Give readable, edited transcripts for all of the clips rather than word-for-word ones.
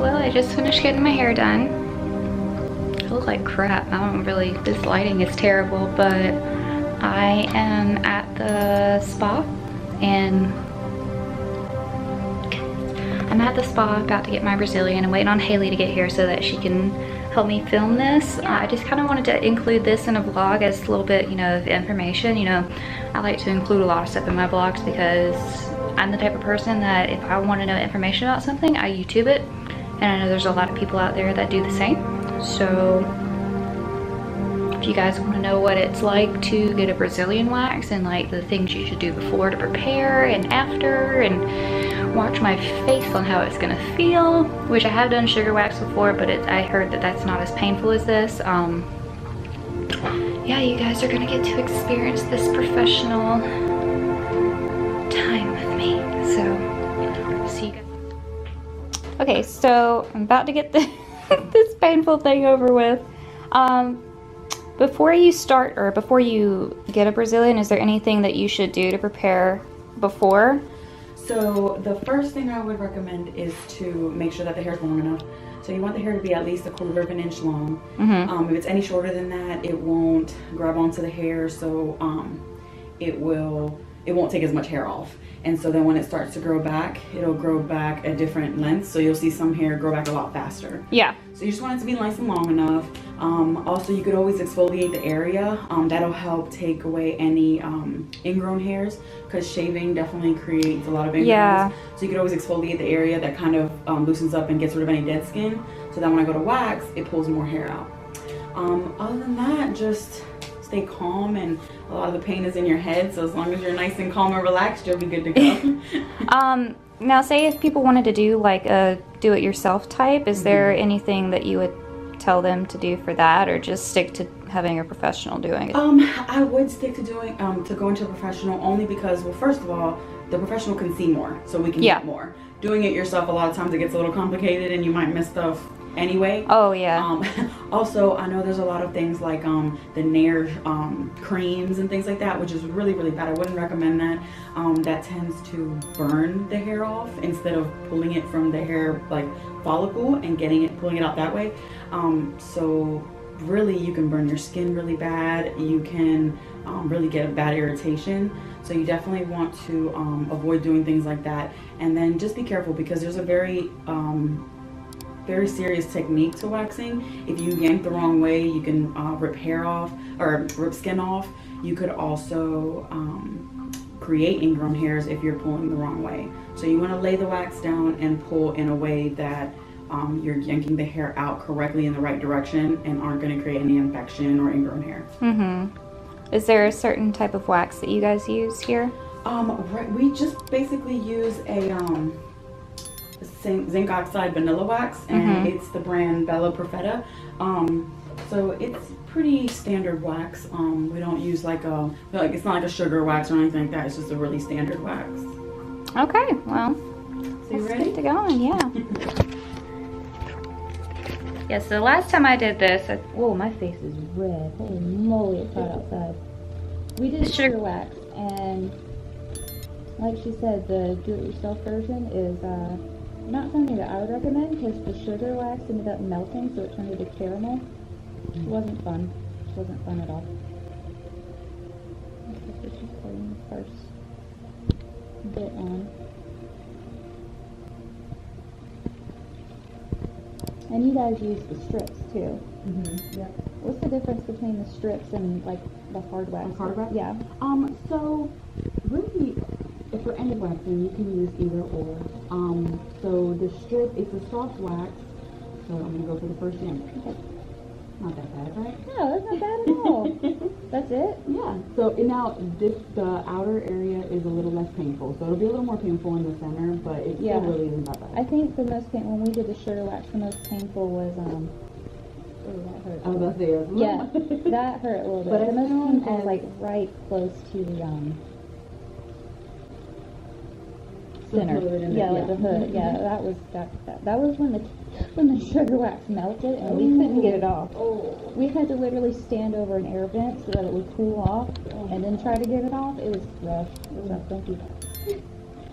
Well, I just finished getting my hair done. I look like crap. I don't really, this lighting is terrible, but I am at the spa and I'm at the spa about to get my Brazilian. I'm waiting on Haley to get here so that she can help me film this. I just kind of wanted to include this in a vlog as a little bit, you know, of information. You know, I like to include a lot of stuff in my vlogs because I'm the type of person that if I want to know information about something, I YouTube it. And I know there's a lot of people out there that do the same. So if you guys want to know what it's like to get a Brazilian wax and like the things you should do before to prepare and after, and watch my face on how it's gonna feel, which I have done sugar wax before, but I heard that that's not as painful as this. Yeah, you guys are gonna get to experience this professional time with me. So, see you guys. Okay, so I'm about to get this painful thing over with. Before you start, or before you get a Brazilian, is there anything that you should do to prepare before? So the first thing I would recommend is to make sure that the hair is long enough. So you want the hair to be at least 1/4 of an inch long. If it's any shorter than that, it won't grab onto the hair, so it won't take as much hair off. And so then when it starts to grow back, it'll grow back at different lengths. So you'll see some hair grow back a lot faster. Yeah. So you just want it to be nice and long enough. Also, you could always exfoliate the area. That'll help take away any ingrown hairs, because shaving definitely creates a lot of ingrowns. Yeah. So you could always exfoliate the area. That kind of loosens up and gets rid of any dead skin. So that when I go to wax, it pulls more hair out. Other than that, just stay calm, and a lot of the pain is in your head. So as long as you're nice and calm and relaxed, you'll be good to go. Now say if people wanted to do like a do-it-yourself type, is there anything that you would tell them to do for that, or just stick to having a professional doing it? I would stick to doing to going to a professional, only because, well, first of all, the professional can see more, so we can get more. Doing it yourself, a lot of times it gets a little complicated and you might miss stuff anyway. Oh yeah. Also, I know there's a lot of things like the Nair creams and things like that, which is really, really bad. I wouldn't recommend that. That tends to burn the hair off instead of pulling it from the hair like follicle and pulling it out that way. So really, you can burn your skin really bad. You can really get a bad irritation. So you definitely want to avoid doing things like that. And then just be careful, because there's a very serious technique to waxing. If you yank the wrong way, you can rip hair off or rip skin off. You could also create ingrown hairs if you're pulling the wrong way. So you want to lay the wax down and pull in a way that you're yanking the hair out correctly in the right direction and aren't going to create any infection or ingrown hair. Is there a certain type of wax that you guys use here? We just basically use a zinc oxide vanilla wax, and it's the brand Bella Perfetta. So it's pretty standard wax. We don't use like it's not like a sugar wax or anything like that. It's just a really standard wax. Okay, well, so you ready? Let's get going, yeah. Yeah, so the last time I did this, whoa, my face is red. Holy moly, it's hot outside. We did sugar wax, and like she said, the do-it-yourself version is not something that I would recommend, because the sugar wax ended up melting, so it turned into caramel. It wasn't fun. It wasn't fun at all. Okay, so she's putting the first bit on. And you guys use the strips too. Yeah. What's the difference between the strips and like the hard wax? The hard wax? Yeah. So really, if for end waxing, you can use either or. So the strip, it's a soft wax. So I'm gonna go for the first yank. Not that bad, right? No, that's not bad at all. That's it? Yeah. So now the outer area is a little less painful. So it'll be a little more painful in the center, but it still really isn't that bad. I think the most painful, when we did the sugar wax, the most painful was oh, that hurt. I was about to say, yeah, that hurt a little bit. But the most painful was like right close to the center. Yeah, like the hood. Yeah, that was when the sugar wax melted and we couldn't get it off. We had to literally stand over an air vent so that it would cool off and then try to get it off. It was rough. It was rough. Don't do that.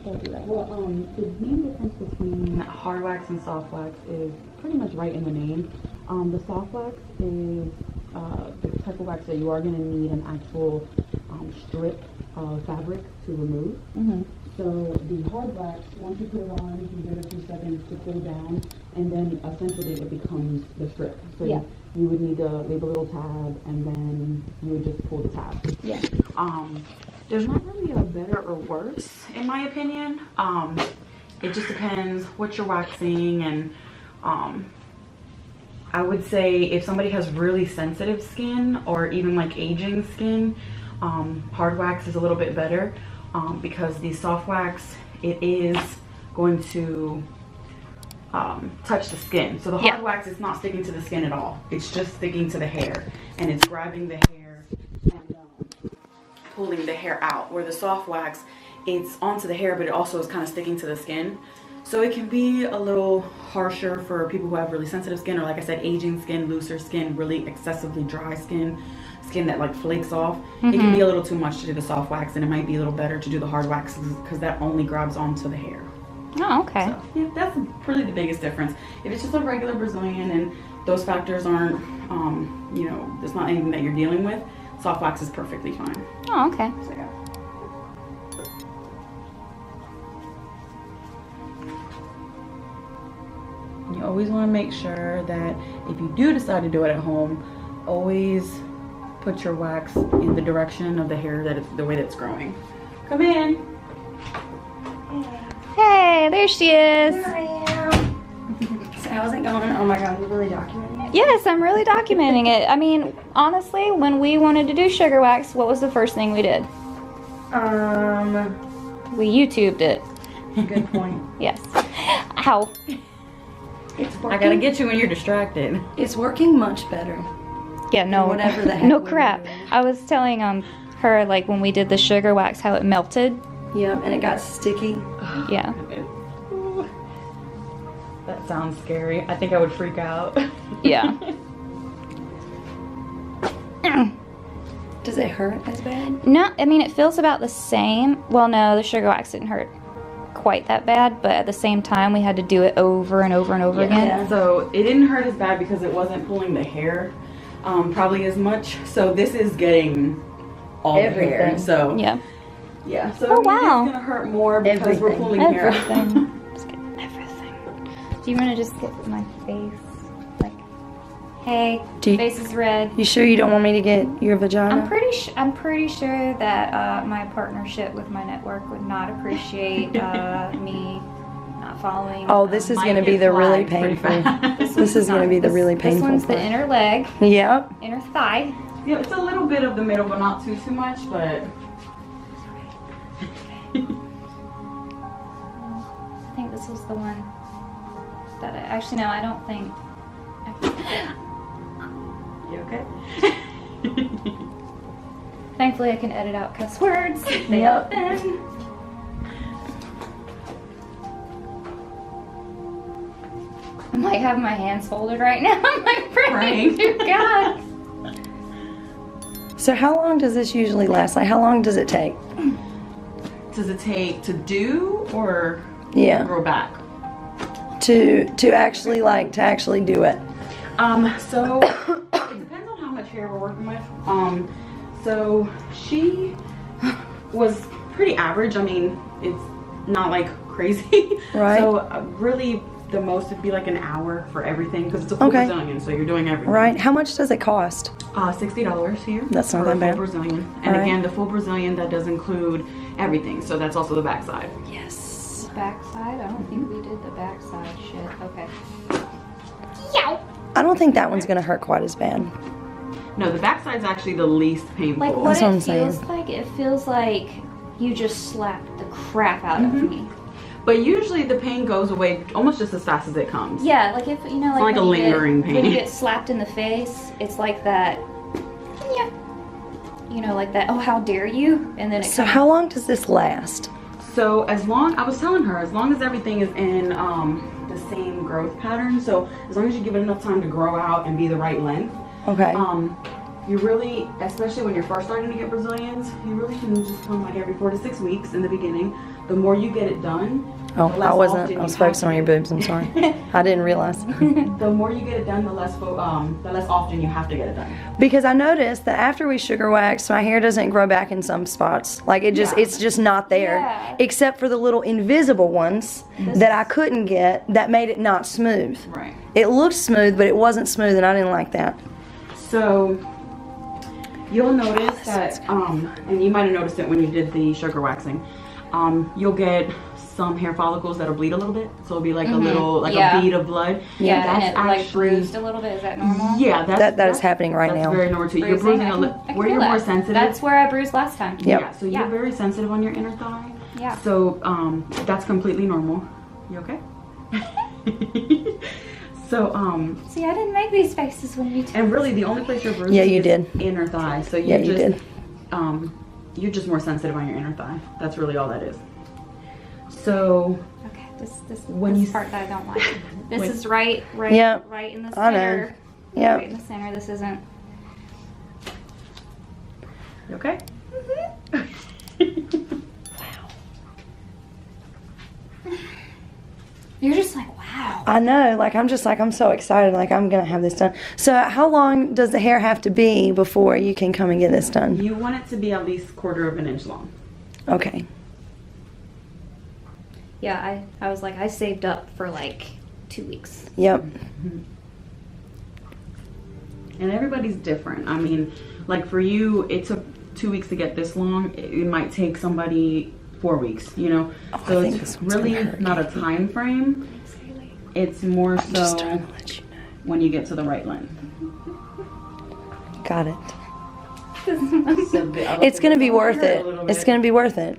Well, the main difference between hard wax and soft wax is pretty much right in the name. The soft wax is the type of wax that you are going to need an actual strip of fabric to remove. So the hard wax, once you put it on, you give it a few seconds to cool down, and then essentially it becomes the strip. So you would need to leave a little tab, and then you would just pull the tab. Yeah. There's not really a better or worse, in my opinion. It just depends what you're waxing, and I would say if somebody has really sensitive skin or even like aging skin, hard wax is a little bit better because the soft wax, it is going to touch the skin. So the hard wax is not sticking to the skin at all. It's just sticking to the hair, and it's grabbing the hair and pulling the hair out. Where the soft wax, it's onto the hair, but it also is kind of sticking to the skin. So it can be a little harsher for people who have really sensitive skin, or like I said, aging skin, looser skin, really excessively dry skin that like flakes off. It can be a little too much to do the soft wax, and it might be a little better to do the hard wax because that only grabs onto the hair. Oh, okay. So, yeah, that's really the biggest difference. If it's just a regular Brazilian and those factors aren't, you know, there's not anything that you're dealing with, soft wax is perfectly fine. Oh, okay. So, yeah. You always want to make sure that if you do decide to do it at home, always put your wax in the direction of the hair that it's the way that's growing. Come in. Hey, there she is. Here I am. So how's it going? Oh my god, you're really documenting it? Yes, I'm really documenting it. I mean, honestly, when we wanted to do sugar wax, what was the first thing we did? We YouTubed it. Good point. Yes. Ow. It's working. I gotta get you when you're distracted. It's working much better. Yeah, no. Whatever the heck no we were crap. doing. I was telling her, like, when we did the sugar wax, how it melted. Yep, and it got sticky. Yeah. That sounds scary. I think I would freak out. Yeah. Does it hurt as bad? No, I mean, it feels about the same. Well, no, the sugar wax didn't hurt quite that bad, but at the same time, we had to do it over and over and over again. Yeah. So it didn't hurt as bad because it wasn't pulling the hair probably as much. So this is getting all the hair. Everything. So Yeah. So Oh, wow. it's gonna hurt more because we're pulling hair. Everything. Just get everything. Do you want to just get my face? Like, hey, face is red. You sure you don't want me to get your vagina? I'm pretty sure that my partnership with my network would not appreciate me not following. Oh, this is going to be the really painful. This is going to be the really painful This one's part. the inner leg, Yep. inner thigh. Yeah, it's a little bit of the middle, but not too much. But I think this was the one that actually, no, I don't think. you okay? Thankfully, I can edit out cuss words. Yep. I'm like having my hands folded right now. I'm like praying to God. So how long does this usually last? Like, how long does it take? Does it take to do or Yeah. grow back? To actually do it. So it depends on how much hair we're working with. So she was pretty average. I mean, it's not like crazy. Right. So really, the most would be like an hour for everything because it's a full Okay. Brazilian, so you're doing everything. Right. How much does it cost? $60 here. That's not for a that bad. full Brazilian, and All right. again, the full Brazilian that does include everything. So that's also the backside. Yes. Backside? I don't think we did the backside shit. Okay. I don't think that one's going to hurt quite as bad. No, the backside's actually the least painful. Like what That's what I'm it feels saying. like? It feels like you just slapped the crap out of me. But usually the pain goes away almost just as fast as it comes. Yeah, like if you know, like, like a when you lingering When you pain. get slapped in the face, it's like that. Yeah. You know, like that. Oh, how dare you? And then it. So how long does this last? So I was telling her, as long as everything is in the same growth pattern, so as long as you give it enough time to grow out and be the right length, Okay. You really, especially when you're first starting to get Brazilians, you really can just come like every 4 to 6 weeks in the beginning. The more you get it done, Oh, I was focusing on your boobs. I'm sorry. I didn't realize. The more you get it done, the less often you have to get it done. Because I noticed that after we sugar wax, my hair doesn't grow back in some spots. Like it's just not there. Yeah. Except for the little invisible ones that I couldn't get that made it not smooth. Right. It looked smooth, but it wasn't smooth, and I didn't like that. So you'll notice that, and you might have noticed it when you did the sugar waxing. You'll get some hair follicles that'll bleed a little bit, so it'll be like a little, like a bead of blood. Yeah, that's and it like bruised a little bit. Is that normal? Yeah, that is happening right now. That's very normal too. You're bruising a little. Where you're more sensitive. That's where I bruised last time. Yep. Yeah, so you're very sensitive on your inner thigh. Yeah. So that's completely normal. You okay? So See, I didn't make these faces when you. and really the only place you're bruising you is did. inner thigh. So Yeah, you did. You're just more sensitive on your inner thigh. That's really all that is. So Okay, this When you- part that I don't like. This when- is right Yep. right in the I know. center. Yep. Right in the center. This isn't. you okay? You're just like, wow. I know, like I'm so excited, like I'm gonna have this done. So how long does the hair have to be before you can come and get this done? You want it to be at least 1/4 of an inch long. Okay. Yeah, I was like, I saved up for like 2 weeks. Yep. And everybody's different. I mean, like for you, it took 2 weeks to get this long. It might take somebody 4 weeks, you know? Oh, So I think it's this one's really gonna hurt. not a time frame. It's more I'm just so trying to let you know. when you get to the right length. Got it. So It's gonna be worth it. It's gonna be worth it.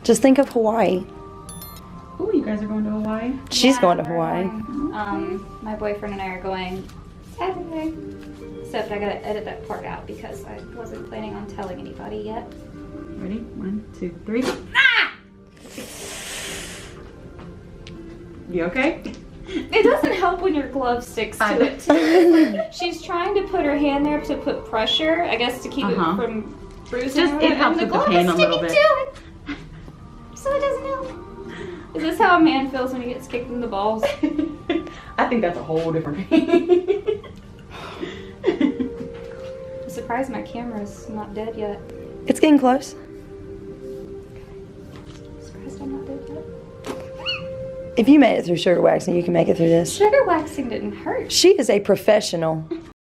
Just think of Hawaii. Oh, you guys are going to Hawaii? She's Yeah, going to we're Hawaii. going. My boyfriend and I are going Saturday. Except I gotta edit that part out because I wasn't planning on telling anybody yet. Ready? 1, 2, 3. Ah! You okay? It doesn't help when your glove sticks to it too. She's trying to put her hand there to put pressure, I guess, to keep it from bruising. Just it helps with the pain a little bit. To it, so it doesn't help. Is this how a man feels when he gets kicked in the balls? I think that's a whole different pain. I'm surprised my camera's not dead yet. It's getting close. Surprised I'm not dead yet. If you made it through sugar waxing, you can make it through this. Sugar waxing didn't hurt. She is a professional.